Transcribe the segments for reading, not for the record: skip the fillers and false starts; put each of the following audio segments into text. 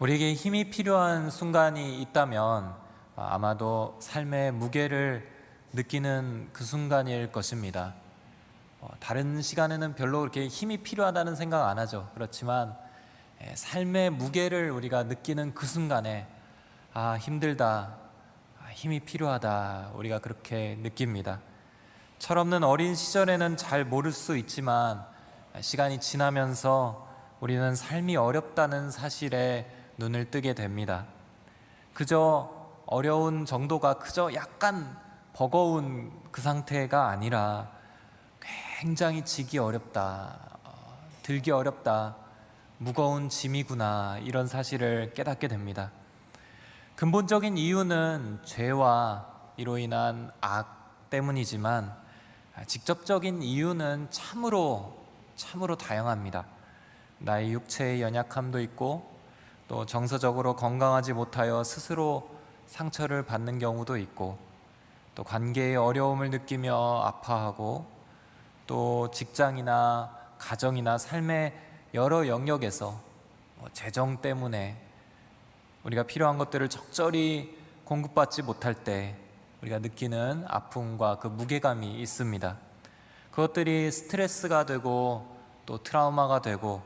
우리에게 힘이 필요한 순간이 있다면 아마도 삶의 무게를 느끼는 그 순간일 것입니다. 다른 시간에는 별로 그렇게 힘이 필요하다는 생각 안 하죠. 그렇지만 삶의 무게를 우리가 느끼는 그 순간에 힘들다, 힘이 필요하다, 우리가 그렇게 느낍니다. 철없는 어린 시절에는 잘 모를 수 있지만 시간이 지나면서 우리는 삶이 어렵다는 사실에 눈을 뜨게 됩니다. 그저 어려운 정도가 그저 약간 버거운 그 상태가 아니라 굉장히 지기 어렵다, 들기 어렵다, 무거운 짐이구나, 이런 사실을 깨닫게 됩니다. 근본적인 이유는 죄와 이로 인한 악 때문이지만 직접적인 이유는 참으로 다양합니다. 나의 육체의 연약함도 있고, 또 정서적으로 건강하지 못하여 스스로 상처를 받는 경우도 있고, 또 관계의 어려움을 느끼며 아파하고, 또 직장이나 가정이나 삶의 여러 영역에서 재정 때문에 우리가 필요한 것들을 적절히 공급받지 못할 때 우리가 느끼는 아픔과 그 무게감이 있습니다. 그것들이 스트레스가 되고 또 트라우마가 되고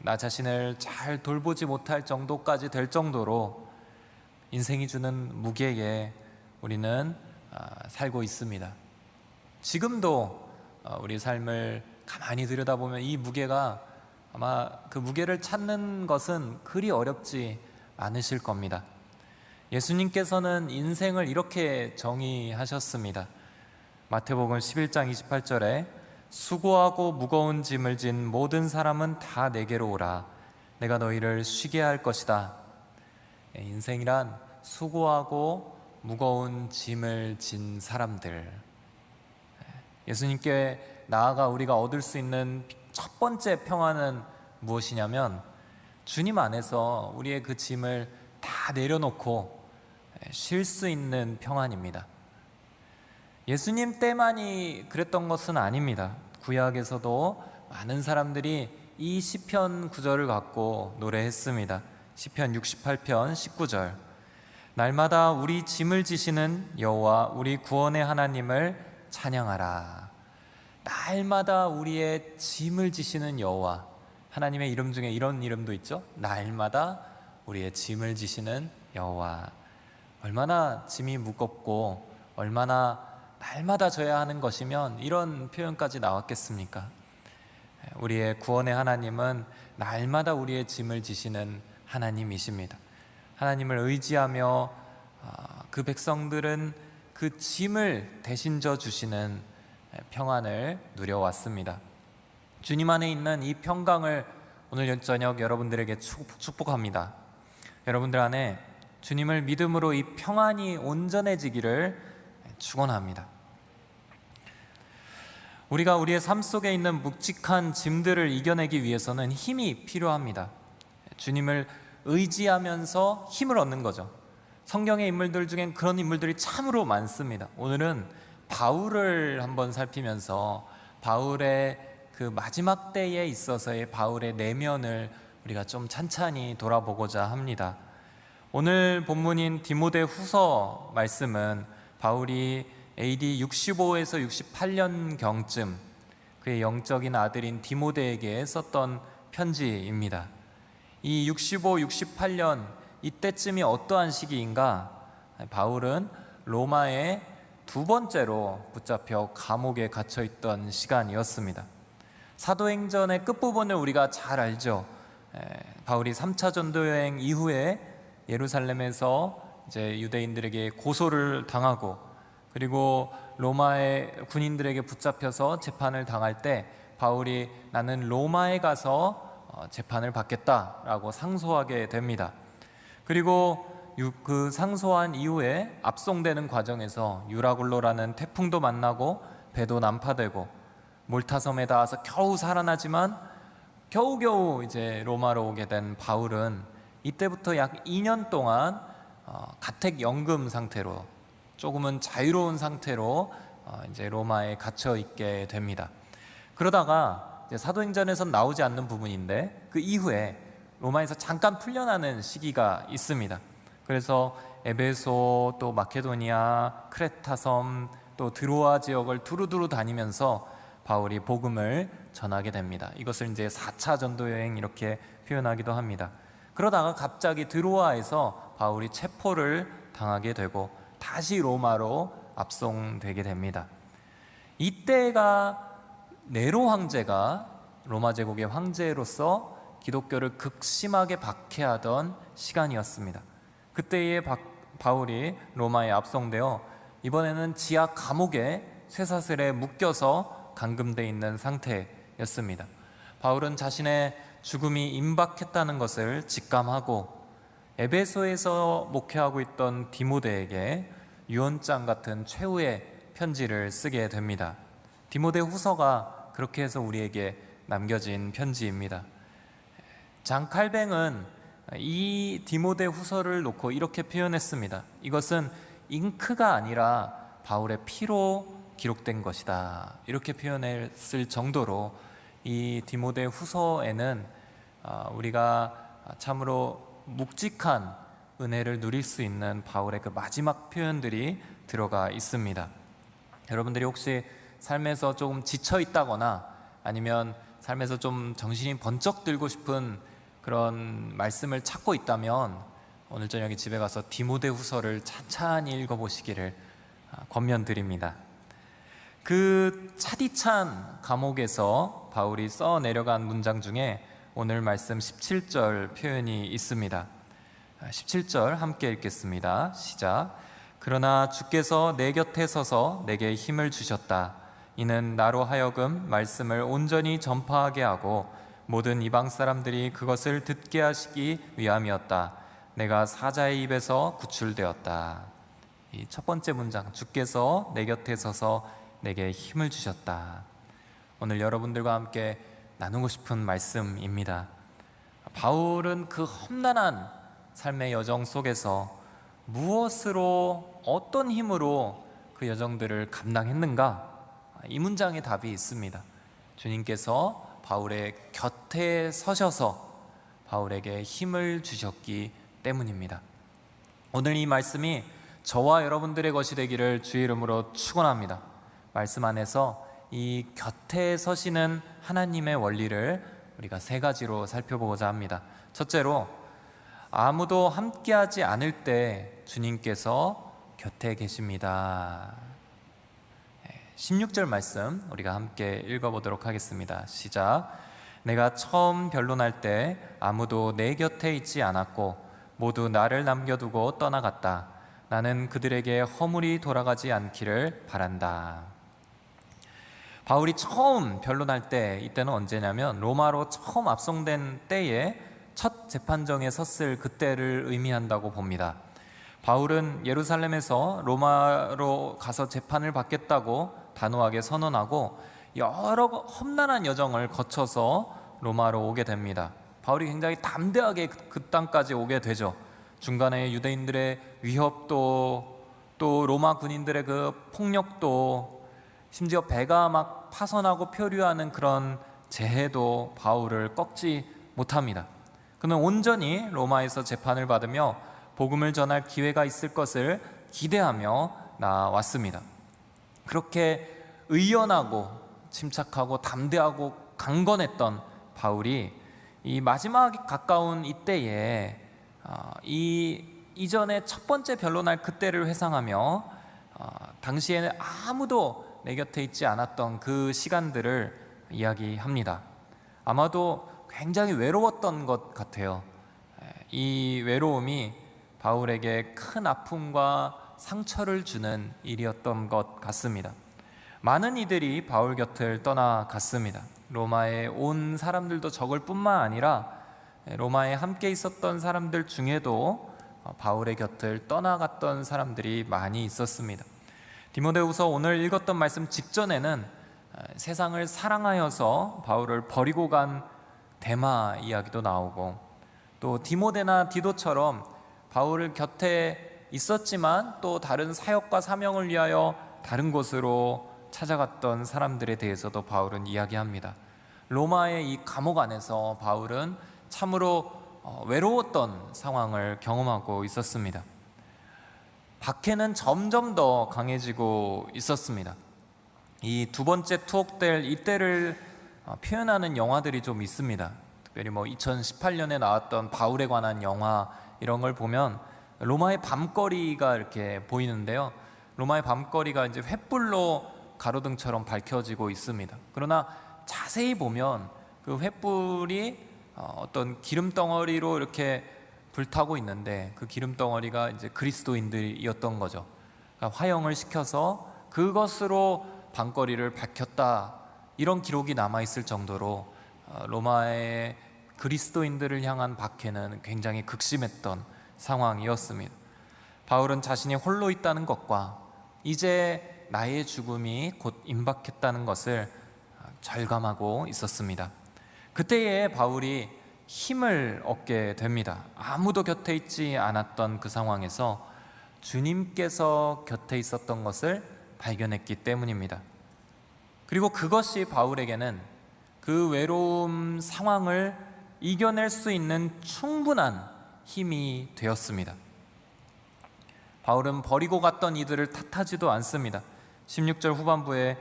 나 자신을 잘 돌보지 못할 정도까지 될 정도로 인생이 주는 무게에 우리는 살고 있습니다. 지금도 우리 삶을 가만히 들여다보면 이 무게가, 아마 그 무게를 찾는 것은 그리 어렵지 않으실 겁니다. 예수님께서는 인생을 이렇게 정의하셨습니다. 마태복음 11장 28절에 수고하고 무거운 짐을 진 모든 사람은 다 내게로 오라. 내가 너희를 쉬게 할 것이다. 인생이란 수고하고 무거운 짐을 진 사람들. 예수님께 나아가 우리가 얻을 수 있는 첫 번째 평안은 무엇이냐면 주님 안에서 우리의 그 짐을 다 내려놓고 쉴 수 있는 평안입니다. 예수님 때만이 그랬던 것은 아닙니다. 구약에서도 많은 사람들이 이 시편 구절을 갖고 노래했습니다. 시편 68편 19절. 날마다 우리 짐을 지시는 여호와 우리 구원의 하나님을 찬양하라. 날마다 우리의 짐을 지시는 여호와. 하나님의 이름 중에 이런 이름도 있죠. 날마다 우리의 짐을 지시는 여호와. 얼마나 짐이 무겁고 얼마나 날마다 져야 하는 것이면 이런 표현까지 나왔겠습니까? 우리의 구원의 하나님은 날마다 우리의 짐을 지시는 하나님이십니다. 하나님을 의지하며 그 백성들은 그 짐을 대신 져 주시는 평안을 누려왔습니다. 주님 안에 있는 이 평강을 오늘 저녁 여러분들에게 축복합니다. 여러분들 안에 주님을 믿음으로 이 평안이 온전해지기를 축원합니다. 우리가 우리의 삶 속에 있는 묵직한 짐들을 이겨내기 위해서는 힘이 필요합니다. 주님을 의지하면서 힘을 얻는 거죠. 성경의 인물들 중엔 그런 인물들이 참으로 많습니다. 오늘은 바울을 한번 살피면서 바울의 그 마지막 때에 있어서의 바울의 내면을 우리가 좀 찬찬히 돌아보고자 합니다. 오늘 본문인 디모데 후서 말씀은 바울이 AD 65에서 68년경쯤 그의 영적인 아들인 디모데에게 썼던 편지입니다. 이 65, 68년 이때쯤이 어떠한 시기인가? 바울은 로마에 두 번째로 붙잡혀 감옥에 갇혀있던 시간이었습니다. 사도행전의 끝부분을 우리가 잘 알죠. 바울이 3차 전도여행 이후에 예루살렘에서 이제 유대인들에게 고소를 당하고, 그리고 로마의 군인들에게 붙잡혀서 재판을 당할 때 바울이 나는 로마에 가서 재판을 받겠다라고 상소하게 됩니다. 그리고 그 상소한 이후에 압송되는 과정에서 유라굴로라는 태풍도 만나고 배도 난파되고 몰타섬에 닿아서 겨우 살아나지만 겨우겨우 이제 로마로 오게 된 바울은 이때부터 약 2년 동안 가택연금 상태로, 조금은 자유로운 상태로 이제 로마에 갇혀 있게 됩니다. 그러다가 이제 사도행전에선 나오지 않는 부분인데 그 이후에 로마에서 잠깐 풀려나는 시기가 있습니다. 그래서 에베소, 또 마케도니아, 크레타 섬, 또 드로아 지역을 두루두루 다니면서 바울이 복음을 전하게 됩니다. 이것을 이제 4차 전도 여행 이렇게 표현하기도 합니다. 그러다가 갑자기 드로아에서 바울이 체포를 당하게 되고 다시 로마로 압송되게 됩니다. 이때가 네로 황제가 로마 제국의 황제로서 기독교를 극심하게 박해하던 시간이었습니다. 그때에 바울이 로마에 압송되어 이번에는 지하 감옥에 쇠사슬에 묶여서 감금되어 있는 상태였습니다. 바울은 자신의 죽음이 임박했다는 것을 직감하고 에베소에서 목회하고 있던 디모데에게 유언장 같은 최후의 편지를 쓰게 됩니다. 디모데 후서가 그렇게 해서 우리에게 남겨진 편지입니다. 장 칼뱅은 이 디모데 후서를 놓고 이렇게 표현했습니다. 이것은 잉크가 아니라 바울의 피로 기록된 것이다. 이렇게 표현했을 정도로 이 디모데 후서에는 우리가 참으로 묵직한 은혜를 누릴 수 있는 바울의 그 마지막 표현들이 들어가 있습니다. 여러분들이 혹시 삶에서 조금 지쳐 있다거나 아니면 삶에서 좀 정신이 번쩍 들고 싶은 그런 말씀을 찾고 있다면 오늘 저녁에 집에 가서 디모데 후서를 찬찬히 읽어보시기를 권면드립니다. 그 차디찬 감옥에서 바울이 써 내려간 문장 중에 오늘 말씀 17절 표현이 있습니다. 17절 함께 읽겠습니다. 시작. 그러나 주께서 내 곁에 서서 내게 힘을 주셨다. 이는 나로 하여금 말씀을 온전히 전파하게 하고 모든 이방 사람들이 그것을 듣게 하시기 위함이었다. 내가 사자의 입에서 구출되었다. 이 첫 번째 문장, 주께서 내 곁에 서서 내게 힘을 주셨다. 오늘 여러분들과 함께 나누고 싶은 말씀입니다. 바울은 그 험난한 삶의 여정 속에서 무엇으로, 어떤 힘으로 그 여정들을 감당했는가? 이 문장에 답이 있습니다. 주님께서 바울의 곁에 서셔서 바울에게 힘을 주셨기 때문입니다. 오늘 이 말씀이 저와 여러분들의 것이 되기를 주의 이름으로 축원합니다. 말씀 안에서 이 곁에 서시는 하나님의 원리를 우리가 세 가지로 살펴보고자 합니다. 첫째로, 아무도 함께하지 않을 때 주님께서 곁에 계십니다. 16절 말씀 우리가 함께 읽어보도록 하겠습니다. 시작. 내가 처음 변론할 때 아무도 내 곁에 있지 않았고 모두 나를 남겨두고 떠나갔다. 나는 그들에게 허물이 돌아가지 않기를 바란다. 바울이 처음 변론할 때, 이때는 언제냐면 로마로 처음 압송된 때에 첫 재판정에 섰을 그때를 의미한다고 봅니다. 바울은 예루살렘에서 로마로 가서 재판을 받겠다고 단호하게 선언하고 여러 험난한 여정을 거쳐서 로마로 오게 됩니다. 바울이 굉장히 담대하게 그 땅까지 오게 되죠. 중간에 유대인들의 위협도, 또 로마 군인들의 그 폭력도, 심지어 배가 막 파손하고 표류하는 그런 재해도 바울을 꺾지 못합니다. 그는 온전히 로마에서 재판을 받으며 복음을 전할 기회가 있을 것을 기대하며 나왔습니다. 그렇게 의연하고 침착하고 담대하고 강건했던 바울이 이 마지막 가까운 이때에 이전에 첫 번째 변론할 그때를 회상하며 당시에는 아무도 내 곁에 있지 않았던 그 시간들을 이야기합니다. 아마도 굉장히 외로웠던 것 같아요. 이 외로움이 바울에게 큰 아픔과 상처를 주는 일이었던 것 같습니다. 많은 이들이 바울 곁을 떠나갔습니다. 로마에 온 사람들도 적을 뿐만 아니라 로마에 함께 있었던 사람들 중에도 바울의 곁을 떠나갔던 사람들이 많이 있었습니다. 디모데후서 오늘 읽었던 말씀 직전에는 세상을 사랑하여서 바울을 버리고 간 데마 이야기도 나오고, 또 디모데나 디도처럼 바울을 곁에 있었지만 또 다른 사역과 사명을 위하여 다른 곳으로 찾아갔던 사람들에 대해서도 바울은 이야기합니다. 로마의 이 감옥 안에서 바울은 참으로 외로웠던 상황을 경험하고 있었습니다. 박해는 점점 더 강해지고 있었습니다. 이 두 번째 투옥될 이때를 표현하는 영화들이 좀 있습니다. 특별히 2018년에 나왔던 바울에 관한 영화 이런 걸 보면 로마의 밤거리가 이렇게 보이는데요. 로마의 밤거리가 이제 횃불로 가로등처럼 밝혀지고 있습니다. 그러나 자세히 보면 그 횃불이 어떤 기름 덩어리로 이렇게 불타고 있는데 그 기름 덩어리가 이제 그리스도인들이었던 거죠. 그러니까 화형을 시켜서 그것으로 밤거리를 밝혔다, 이런 기록이 남아 있을 정도로 로마의 그리스도인들을 향한 박해는 굉장히 극심했던 상황이었습니다. 바울은 자신이 홀로 있다는 것과 이제 나의 죽음이 곧 임박했다는 것을 절감하고 있었습니다. 그때에 바울이 힘을 얻게 됩니다. 아무도 곁에 있지 않았던 그 상황에서 주님께서 곁에 있었던 것을 발견했기 때문입니다. 그리고 그것이 바울에게는 그 외로움 상황을 이겨낼 수 있는 충분한 힘이 되었습니다. 바울은 버리고 갔던 이들을 탓하지도 않습니다. 16절 후반부에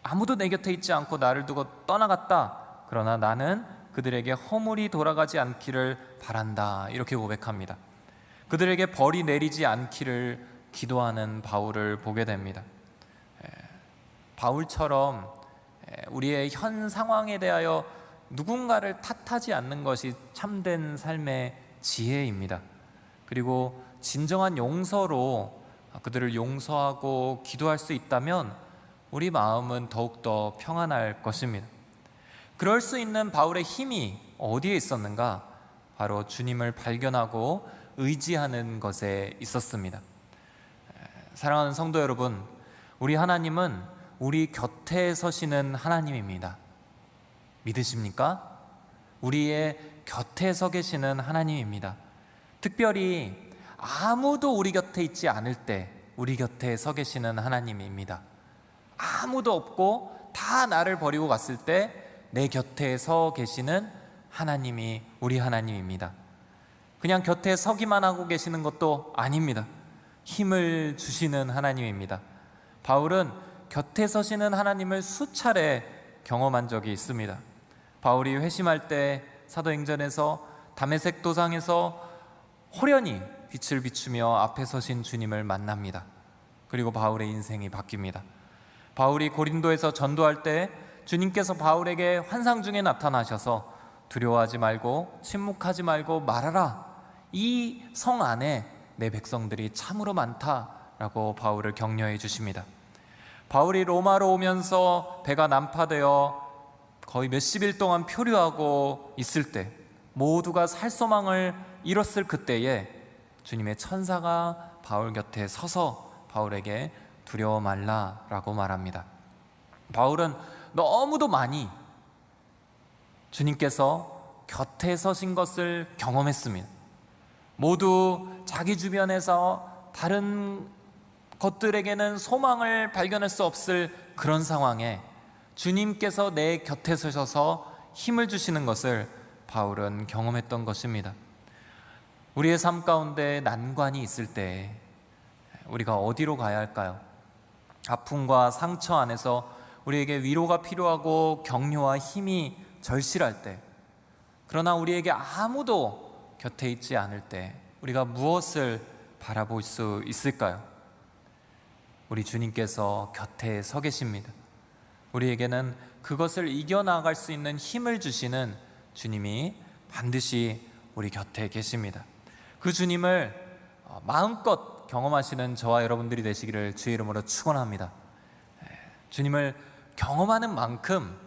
아무도 내 곁에 있지 않고 나를 두고 떠나갔다. 그러나 나는 그들에게 허물이 돌아가지 않기를 바란다, 이렇게 고백합니다. 그들에게 벌이 내리지 않기를 기도하는 바울을 보게 됩니다. 바울처럼 우리의 현 상황에 대하여 누군가를 탓하지 않는 것이 참된 삶의 지혜입니다. 그리고 진정한 용서로 그들을 용서하고 기도할 수 있다면 우리 마음은 더욱더 평안할 것입니다. 그럴 수 있는 바울의 힘이 어디에 있었는가? 바로 주님을 발견하고 의지하는 것에 있었습니다. 사랑하는 성도 여러분, 우리 하나님은 우리 곁에 서시는 하나님입니다. 믿으십니까? 우리의 곁에 서 계시는 하나님입니다. 특별히 아무도 우리 곁에 있지 않을 때 우리 곁에 서 계시는 하나님입니다. 아무도 없고 다 나를 버리고 갔을 때 내 곁에 서 계시는 하나님이 우리 하나님입니다. 그냥 곁에 서기만 하고 계시는 것도 아닙니다. 힘을 주시는 하나님입니다. 바울은 곁에 서시는 하나님을 수차례 경험한 적이 있습니다. 바울이 회심할 때 사도행전에서 다메섹 도상에서 호련히 빛을 비추며 앞에 서신 주님을 만납니다. 그리고 바울의 인생이 바뀝니다. 바울이 고린도에서 전도할 때 주님께서 바울에게 환상 중에 나타나셔서 두려워하지 말고 침묵하지 말고 말하라, 이 성 안에 내 백성들이 참으로 많다라고 바울을 격려해 주십니다. 바울이 로마로 오면서 배가 난파되어 거의 몇십일 동안 표류하고 있을 때 모두가 살 소망을 잃었을 그때에 주님의 천사가 바울 곁에 서서 바울에게 두려워 말라라고 말합니다. 바울은 너무도 많이 주님께서 곁에 서신 것을 경험했습니다. 모두 자기 주변에서 다른 것들에게는 소망을 발견할 수 없을 그런 상황에 주님께서 내 곁에 서셔서 힘을 주시는 것을 바울은 경험했던 것입니다. 우리의 삶 가운데 난관이 있을 때 우리가 어디로 가야 할까요? 아픔과 상처 안에서 우리에게 위로가 필요하고 격려와 힘이 절실할 때, 그러나 우리에게 아무도 곁에 있지 않을 때 우리가 무엇을 바라볼 수 있을까요? 우리 주님께서 곁에 서 계십니다. 우리에게는 그것을 이겨나갈 수 있는 힘을 주시는 주님이 반드시 우리 곁에 계십니다. 그 주님을 마음껏 경험하시는 저와 여러분들이 되시기를 주의 이름으로 축원합니다. 주님을 경험하는 만큼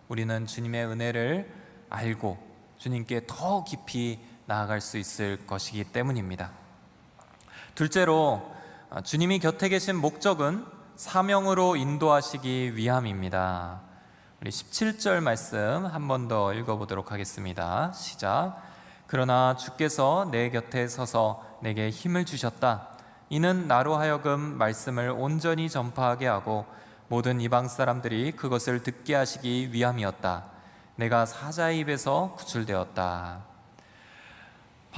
우리는 주님의 은혜를 알고 주님께 더 깊이 나아갈 수 있을 것이기 때문입니다. 둘째로, 주님이 곁에 계신 목적은 사명으로 인도하시기 위함입니다. 우리 17절 말씀 한 번 더 읽어보도록 하겠습니다. 시작. 그러나 주께서 내 곁에 서서 내게 힘을 주셨다. 이는 나로 하여금 말씀을 온전히 전파하게 하고 모든 이방 사람들이 그것을 듣게 하시기 위함이었다. 내가 사자의 입에서 구출되었다.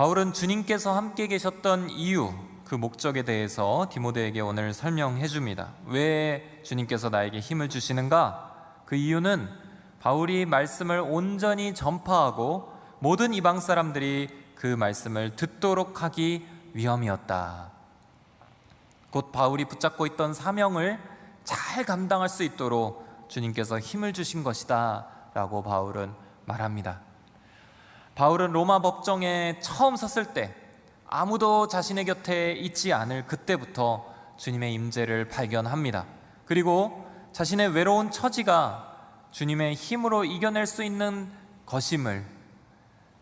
바울은 주님께서 함께 계셨던 이유, 그 목적에 대해서 디모데에게 오늘 설명해 줍니다. 왜 주님께서 나에게 힘을 주시는가? 그 이유는 바울이 말씀을 온전히 전파하고 모든 이방 사람들이 그 말씀을 듣도록 하기 위함이었다. 곧 바울이 붙잡고 있던 사명을 잘 감당할 수 있도록 주님께서 힘을 주신 것이다 라고 바울은 말합니다. 바울은 로마 법정에 처음 섰을 때 아무도 자신의 곁에 있지 않을 그때부터 주님의 임재를 발견합니다. 그리고 자신의 외로운 처지가 주님의 힘으로 이겨낼 수 있는 것임을,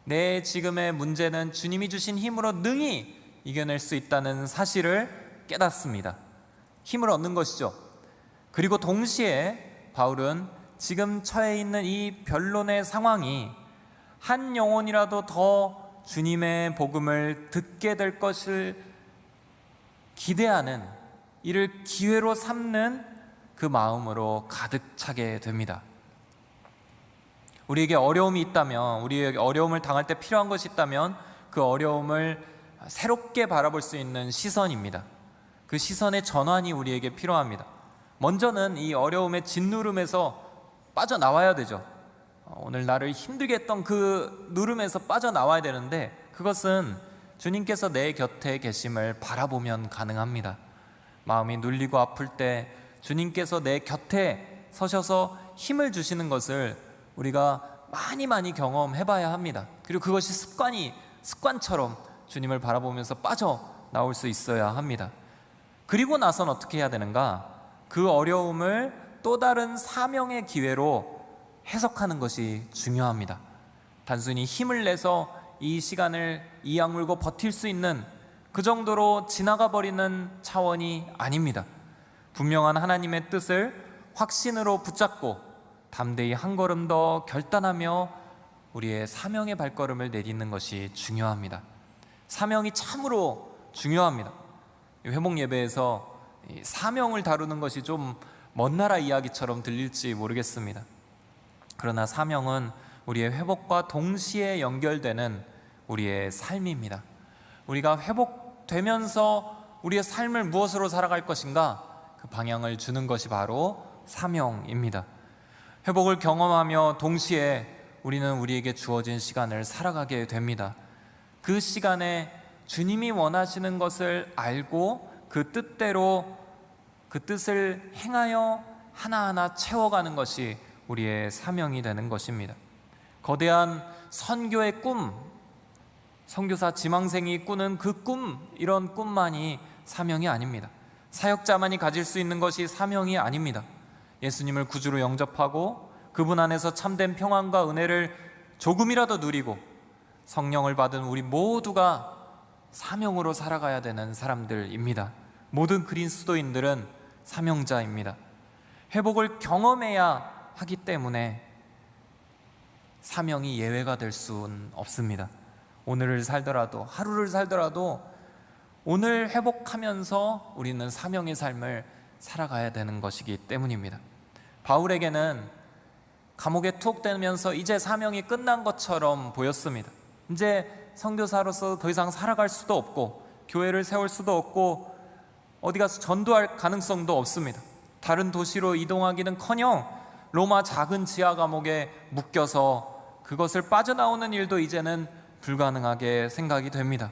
내 지금의 문제는 주님이 주신 힘으로 능히 이겨낼 수 있다는 사실을 깨닫습니다. 힘을 얻는 것이죠. 그리고 동시에 바울은 지금 처해 있는 이 변론의 상황이 한 영혼이라도 더 주님의 복음을 듣게 될 것을 기대하는, 이를 기회로 삼는 그 마음으로 가득 차게 됩니다. 우리에게 어려움이 있다면, 우리에게 어려움을 당할 때 필요한 것이 있다면 그 어려움을 새롭게 바라볼 수 있는 시선입니다. 그 시선의 전환이 우리에게 필요합니다. 먼저는 이 어려움의 짓누름에서 빠져나와야 되죠. 오늘 나를 힘들게 했던 그 누름에서 빠져나와야 되는데, 그것은 주님께서 내 곁에 계심을 바라보면 가능합니다. 마음이 눌리고 아플 때 주님께서 내 곁에 서셔서 힘을 주시는 것을 우리가 많이 경험해봐야 합니다. 그리고 그것이 습관처럼 주님을 바라보면서 빠져나올 수 있어야 합니다. 그리고 나선 어떻게 해야 되는가? 그 어려움을 또 다른 사명의 기회로 해석하는 것이 중요합니다. 단순히 힘을 내서 이 시간을 이악물고 버틸 수 있는 그 정도로 지나가 버리는 차원이 아닙니다. 분명한 하나님의 뜻을 확신으로 붙잡고 담대히 한 걸음 더 결단하며 우리의 사명의 발걸음을 내딛는 것이 중요합니다. 사명이 참으로 중요합니다. 회복 예배에서 사명을 다루는 것이 좀 먼 나라 이야기처럼 들릴지 모르겠습니다. 그러나 사명은 우리의 회복과 동시에 연결되는 우리의 삶입니다. 우리가 회복되면서 우리의 삶을 무엇으로 살아갈 것인가, 그 방향을 주는 것이 바로 사명입니다. 회복을 경험하며 동시에 우리는 우리에게 주어진 시간을 살아가게 됩니다. 그 시간에 주님이 원하시는 것을 알고 그 뜻대로 그 뜻을 행하여 하나하나 채워가는 것이 우리의 사명이 되는 것입니다. 거대한 선교의 꿈, 선교사 지망생이 꾸는 그 꿈, 이런 꿈만이 사명이 아닙니다. 사역자만이 가질 수 있는 것이 사명이 아닙니다. 예수님을 구주로 영접하고 그분 안에서 참된 평안과 은혜를 조금이라도 누리고 성령을 받은 우리 모두가 사명으로 살아가야 되는 사람들입니다. 모든 그리스도인들은 사명자입니다. 회복을 경험해야 하기 때문에 사명이 예외가 될 수는 없습니다. 오늘을 살더라도, 하루를 살더라도 오늘 회복하면서 우리는 사명의 삶을 살아가야 되는 것이기 때문입니다. 바울에게는 감옥에 투옥되면서 이제 사명이 끝난 것처럼 보였습니다. 이제 선교사로서 더 이상 살아갈 수도 없고 교회를 세울 수도 없고 어디 가서 전도할 가능성도 없습니다. 다른 도시로 이동하기는커녕 로마 작은 지하 감옥에 묶여서 그것을 빠져나오는 일도 이제는 불가능하게 생각이 됩니다.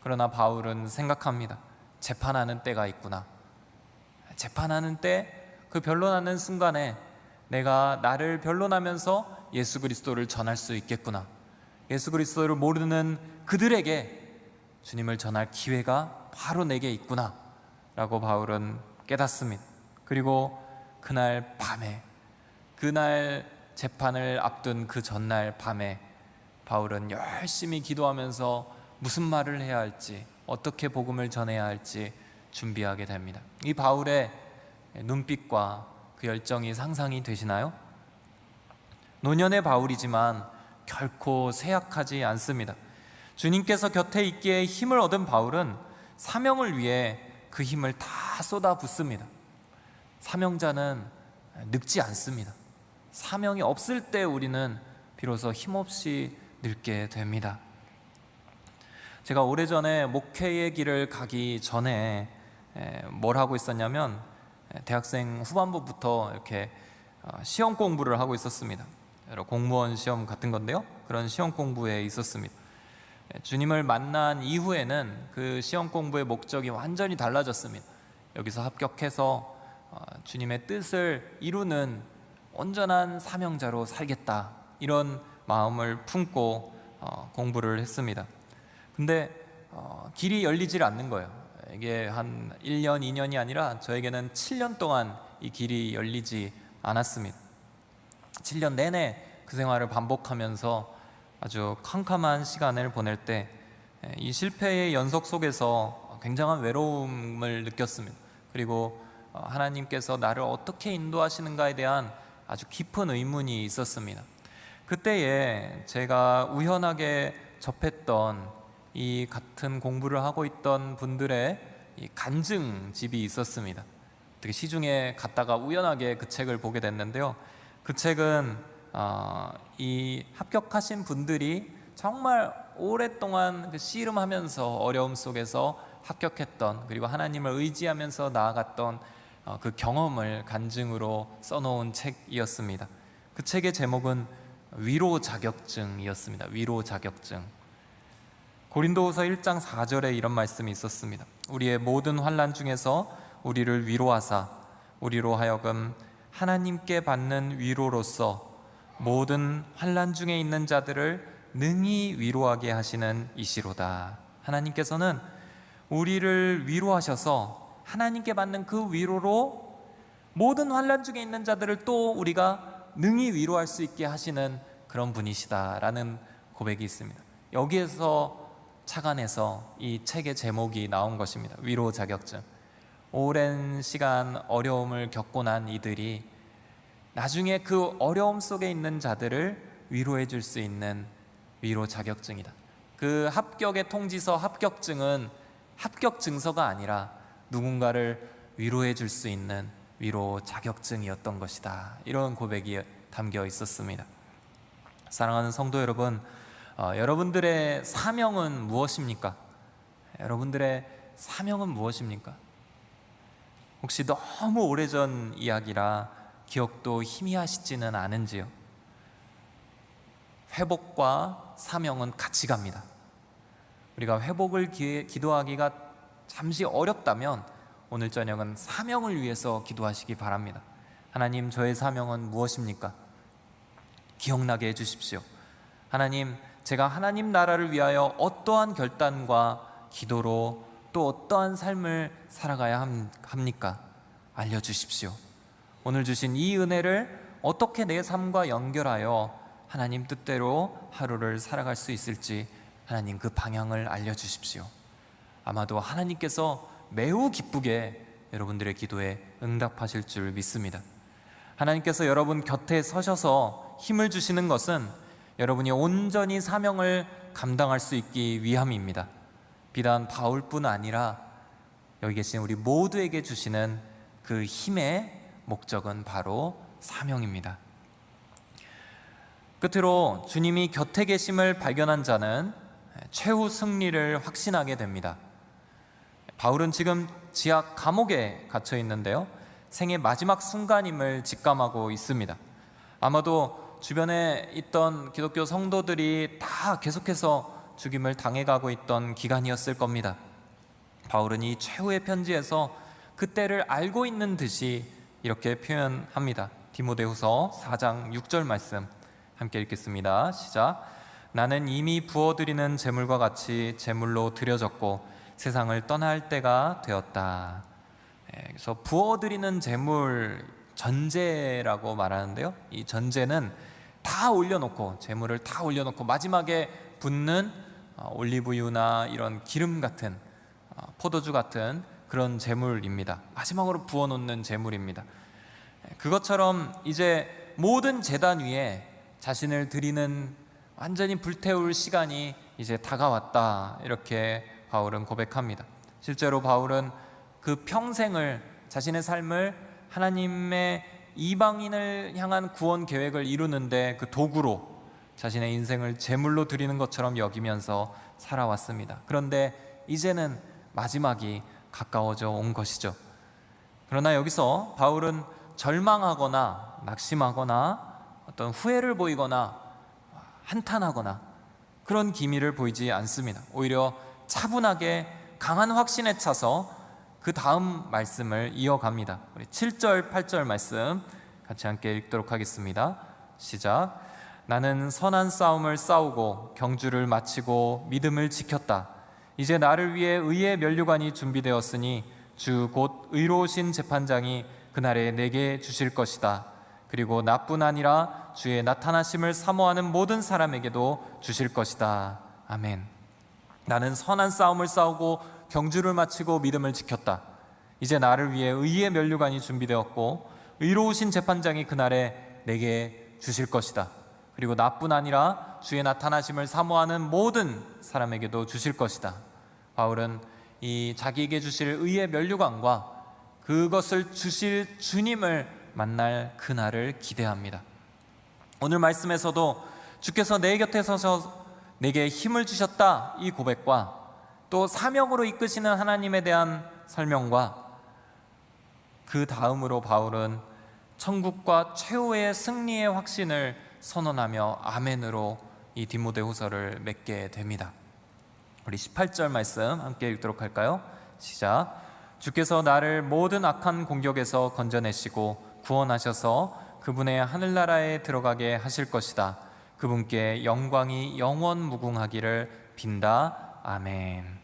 그러나 바울은 생각합니다. 재판하는 때가 있구나. 재판하는 때, 그 변론하는 순간에 내가 나를 변론하면서 예수 그리스도를 전할 수 있겠구나. 예수 그리스도를 모르는 그들에게 주님을 전할 기회가 바로 내게 있구나 라고 바울은 깨닫습니다. 그리고 그날 밤에, 그날 재판을 앞둔 그 전날 밤에 바울은 열심히 기도하면서 무슨 말을 해야 할지, 어떻게 복음을 전해야 할지 준비하게 됩니다. 이 바울의 눈빛과 그 열정이 상상이 되시나요? 노년의 바울이지만 결코 쇠약하지 않습니다. 주님께서 곁에 있기에 힘을 얻은 바울은 사명을 위해 그 힘을 다 쏟아붓습니다. 사명자는 늙지 않습니다. 사명이 없을 때 우리는 비로소 힘없이 늙게 됩니다. 제가 오래전에 목회의 길을 가기 전에 뭘 하고 있었냐면 대학생 후반부부터 이렇게 시험 공부를 하고 있었습니다. 여러 공무원 시험 같은 건데요, 그런 시험 공부에 있었습니다. 주님을 만난 이후에는 그 시험 공부의 목적이 완전히 달라졌습니다. 여기서 합격해서 주님의 뜻을 이루는 온전한 사명자로 살겠다, 이런 마음을 품고 공부를 했습니다. 근데 길이 열리질 않는 거예요. 이게 한 1년, 2년이 아니라 저에게는 7년 동안 이 길이 열리지 않았습니다. 7년 내내 그 생활을 반복하면서 아주 캄캄한 시간을 보낼 때 이 실패의 연속 속에서 굉장한 외로움을 느꼈습니다. 그리고 하나님께서 나를 어떻게 인도하시는가에 대한 아주 깊은 의문이 있었습니다. 그때에 제가 우연하게 접했던 이 같은 공부를 하고 있던 분들의 이 간증집이 있었습니다. 되게 시중에 갔다가 우연하게 그 책을 보게 됐는데요, 그 책은 이 합격하신 분들이 정말 오랫동안 그 씨름하면서 어려움 속에서 합격했던, 그리고 하나님을 의지하면서 나아갔던 그 경험을 간증으로 써놓은 책이었습니다. 그 책의 제목은 위로 자격증이었습니다. 위로 자격증. 고린도후서 1장 4절에 이런 말씀이 있었습니다. 우리의 모든 환난 중에서 우리를 위로하사 우리로 하여금 하나님께 받는 위로로서 모든 환난 중에 있는 자들을 능히 위로하게 하시는 이시로다. 하나님께서는 우리를 위로하셔서 하나님께 받는 그 위로로 모든 환난 중에 있는 자들을 또 우리가 능히 위로할 수 있게 하시는 그런 분이시다라는 고백이 있습니다. 여기에서 착안해서 이 책의 제목이 나온 것입니다. 위로 자격증. 오랜 시간 어려움을 겪고 난 이들이 나중에 그 어려움 속에 있는 자들을 위로해 줄 수 있는 위로 자격증이다. 그 합격의 통지서, 합격증은 합격 증서가 아니라 누군가를 위로해 줄 수 있는 위로 자격증이었던 것이다. 이런 고백이 담겨 있었습니다. 사랑하는 성도 여러분, 여러분들의 사명은 무엇입니까? 여러분들의 사명은 무엇입니까? 혹시 너무 오래전 이야기라 기억도 희미하시지는 않은지요? 회복과 사명은 같이 갑니다. 우리가 회복을 기도하기가 잠시 어렵다면 오늘 저녁은 사명을 위해서 기도하시기 바랍니다. 하나님, 저의 사명은 무엇입니까? 기억나게 해주십시오. 하나님, 제가 하나님 나라를 위하여 어떠한 결단과 기도로 또 어떠한 삶을 살아가야 합니까? 알려주십시오. 오늘 주신 이 은혜를 어떻게 내 삶과 연결하여 하나님 뜻대로 하루를 살아갈 수 있을지 하나님 그 방향을 알려주십시오. 아마도 하나님께서 매우 기쁘게 여러분들의 기도에 응답하실 줄 믿습니다. 하나님께서 여러분 곁에 서셔서 힘을 주시는 것은 여러분이 온전히 사명을 감당할 수 있기 위함입니다. 비단 바울뿐 아니라 여기 계신 우리 모두에게 주시는 그 힘의 목적은 바로 사명입니다. 끝으로 주님이 곁에 계심을 발견한 자는 최후 승리를 확신하게 됩니다. 바울은 지금 지하 감옥에 갇혀 있는데요, 생의 마지막 순간임을 직감하고 있습니다. 아마도 주변에 있던 기독교 성도들이 다 계속해서 죽임을 당해가고 있던 기간이었을 겁니다. 바울은 이 최후의 편지에서 그때를 알고 있는 듯이 이렇게 표현합니다. 디모데후서 4장 6절 말씀 함께 읽겠습니다. 시작. 나는 이미 부어드리는 제물과 같이 제물로 드려졌고 세상을 떠날 때가 되었다. 그래서 부어드리는 제물, 전제라고 말하는데요, 이 전제는 다 올려놓고, 제물을 다 올려놓고 마지막에 붓는 올리브유나 이런 기름 같은, 포도주 같은 그런 제물입니다. 마지막으로 부어놓는 제물입니다. 그것처럼 이제 모든 제단 위에 자신을 드리는, 완전히 불태울 시간이 이제 다가왔다, 이렇게 바울은 고백합니다. 실제로 바울은 그 평생을, 자신의 삶을 하나님의 이방인을 향한 구원 계획을 이루는데 그 도구로, 자신의 인생을 제물로 드리는 것처럼 여기면서 살아왔습니다. 그런데 이제는 마지막이 가까워져 온 것이죠. 그러나 여기서 바울은 절망하거나 낙심하거나 어떤 후회를 보이거나 한탄하거나 그런 기미를 보이지 않습니다. 오히려 차분하게 강한 확신에 차서 그 다음 말씀을 이어갑니다. 우리 7절, 8절 말씀 같이 함께 읽도록 하겠습니다. 시작. 나는 선한 싸움을 싸우고 경주를 마치고 믿음을 지켰다. 이제 나를 위해 의의 면류관이 준비되었으니 주 곧 의로우신 재판장이 그날에 내게 주실 것이다. 그리고 나뿐 아니라 주의 나타나심을 사모하는 모든 사람에게도 주실 것이다. 아멘. 나는 선한 싸움을 싸우고 경주를 마치고 믿음을 지켰다. 이제 나를 위해 의의 면류관이 준비되었고 의로우신 재판장이 그날에 내게 주실 것이다. 그리고 나뿐 아니라 주의 나타나심을 사모하는 모든 사람에게도 주실 것이다. 바울은 이 자기에게 주실 의의 면류관과 그것을 주실 주님을 만날 그날을 기대합니다. 오늘 말씀에서도 주께서 내 곁에 서서 내게 힘을 주셨다, 이 고백과 또 사명으로 이끄시는 하나님에 대한 설명과 그 다음으로 바울은 천국과 최후의 승리의 확신을 선언하며 아멘으로 이 디모데후서를 맺게 됩니다. 우리 18절 말씀 함께 읽도록 할까요? 시작. 주께서 나를 모든 악한 공격에서 건져내시고 구원하셔서 그분의 하늘나라에 들어가게 하실 것이다. 그분께 영광이 영원 무궁하기를 빈다. 아멘.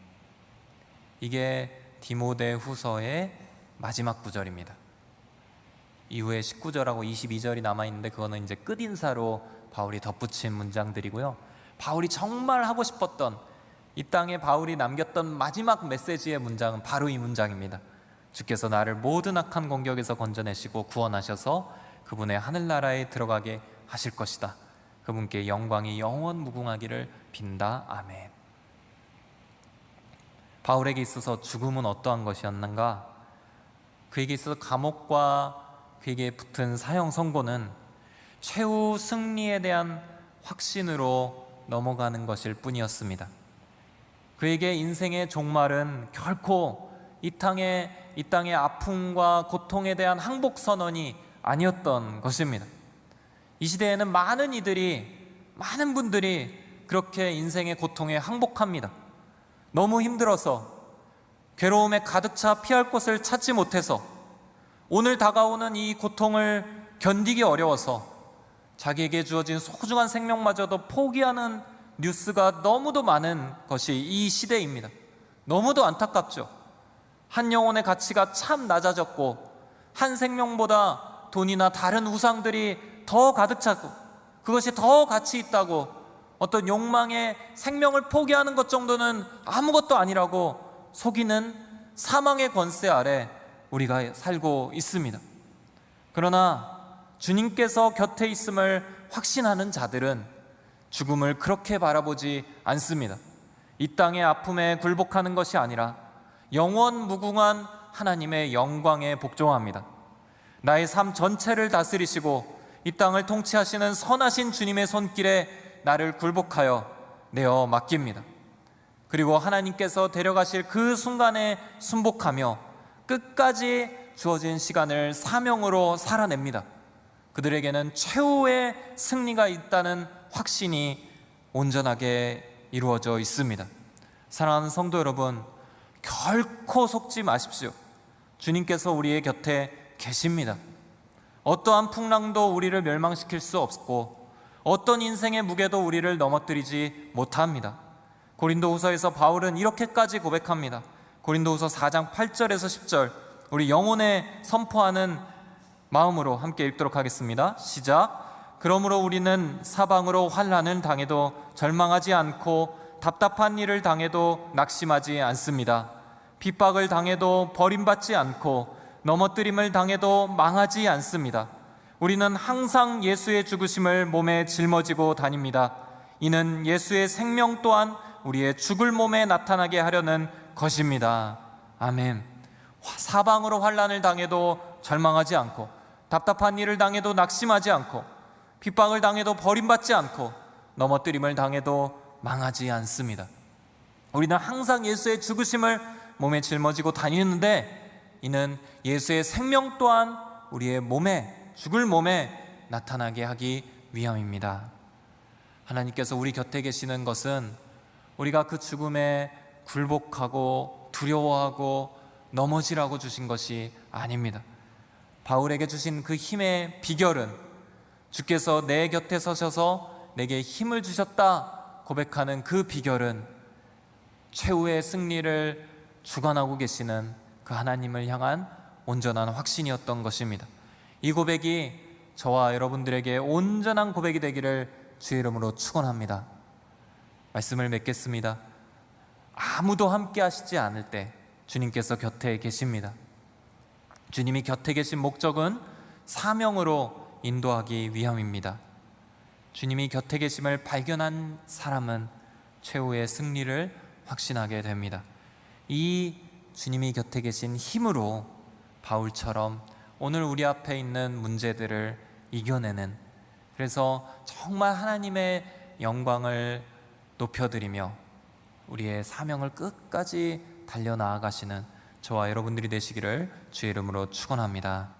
이게 디모데후서의 마지막 구절입니다. 이후에 19절하고 22절이 남아있는데 그거는 이제 끝인사로 바울이 덧붙인 문장들이고요. 바울이 정말 하고 싶었던 이 땅에 바울이 남겼던 마지막 메시지의 문장은 바로 이 문장입니다. 주께서 나를 모든 악한 공격에서 건져내시고 구원하셔서 그분의 하늘나라에 들어가게 하실 것이다. 그분께 영광이 영원 무궁하기를 빈다. 아멘. 바울에게 있어서 죽음은 어떠한 것이었는가? 그에게 있어서 감옥과 그에게 붙은 사형 선고는 최후 승리에 대한 확신으로 넘어가는 것일 뿐이었습니다. 그에게 인생의 종말은 결코 이 땅의 아픔과 고통에 대한 항복 선언이 아니었던 것입니다. 이 시대에는 많은 분들이 그렇게 인생의 고통에 항복합니다. 너무 힘들어서, 괴로움에 가득 차 피할 곳을 찾지 못해서, 오늘 다가오는 이 고통을 견디기 어려워서 자기에게 주어진 소중한 생명마저도 포기하는 뉴스가 너무도 많은 것이 이 시대입니다. 너무도 안타깝죠. 한 영혼의 가치가 참 낮아졌고 한 생명보다 돈이나 다른 우상들이 더 가득 차고 그것이 더 가치 있다고 어떤 욕망에 생명을 포기하는 것 정도는 아무것도 아니라고 속이는 사망의 권세 아래 우리가 살고 있습니다. 그러나 주님께서 곁에 있음을 확신하는 자들은 죽음을 그렇게 바라보지 않습니다. 이 땅의 아픔에 굴복하는 것이 아니라 영원 무궁한 하나님의 영광에 복종합니다. 나의 삶 전체를 다스리시고 이 땅을 통치하시는 선하신 주님의 손길에 나를 굴복하여 내어 맡깁니다. 그리고 하나님께서 데려가실 그 순간에 순복하며 끝까지 주어진 시간을 사명으로 살아냅니다. 그들에게는 최후의 승리가 있다는 확신이 온전하게 이루어져 있습니다. 사랑하는 성도 여러분, 결코 속지 마십시오. 주님께서 우리의 곁에 계십니다. 어떠한 풍랑도 우리를 멸망시킬 수 없고 어떤 인생의 무게도 우리를 넘어뜨리지 못합니다. 고린도후서에서 바울은 이렇게까지 고백합니다. 고린도후서 4장 8절에서 10절, 우리 영혼에 선포하는 마음으로 함께 읽도록 하겠습니다. 시작. 그러므로 우리는 사방으로 환난을 당해도 절망하지 않고 답답한 일을 당해도 낙심하지 않습니다. 핍박을 당해도 버림받지 않고 넘어뜨림을 당해도 망하지 않습니다. 우리는 항상 예수의 죽으심을 몸에 짊어지고 다닙니다. 이는 예수의 생명 또한 우리의 죽을 몸에 나타나게 하려는 것입니다. 아멘. 사방으로 환난을 당해도 절망하지 않고 답답한 일을 당해도 낙심하지 않고 핍박을 당해도 버림받지 않고 넘어뜨림을 당해도 망하지 않습니다. 우리는 항상 예수의 죽으심을 몸에 짊어지고 다니는데 이는 예수의 생명 또한 우리의 몸에, 죽을 몸에 나타나게 하기 위함입니다. 하나님께서 우리 곁에 계시는 것은 우리가 그 죽음에 굴복하고 두려워하고 넘어지라고 주신 것이 아닙니다. 바울에게 주신 그 힘의 비결은 주께서 내 곁에 서셔서 내게 힘을 주셨다 고백하는 그 비결은 최후의 승리를 주관하고 계시는 그 하나님을 향한 온전한 확신이었던 것입니다. 이 고백이 저와 여러분들에게 온전한 고백이 되기를 주의 이름으로 축원합니다. 말씀을 맺겠습니다. 아무도 함께 하시지 않을 때 주님께서 곁에 계십니다. 주님이 곁에 계신 목적은 사명으로 인도하기 위함입니다. 주님이 곁에 계심을 발견한 사람은 최후의 승리를 확신하게 됩니다. 이 주님이 곁에 계신 힘으로 바울처럼 오늘 우리 앞에 있는 문제들을 이겨내는, 그래서 정말 하나님의 영광을 높여드리며 우리의 사명을 끝까지 달려나아가시는 저와 여러분들이 되시기를 주의 이름으로 축원합니다.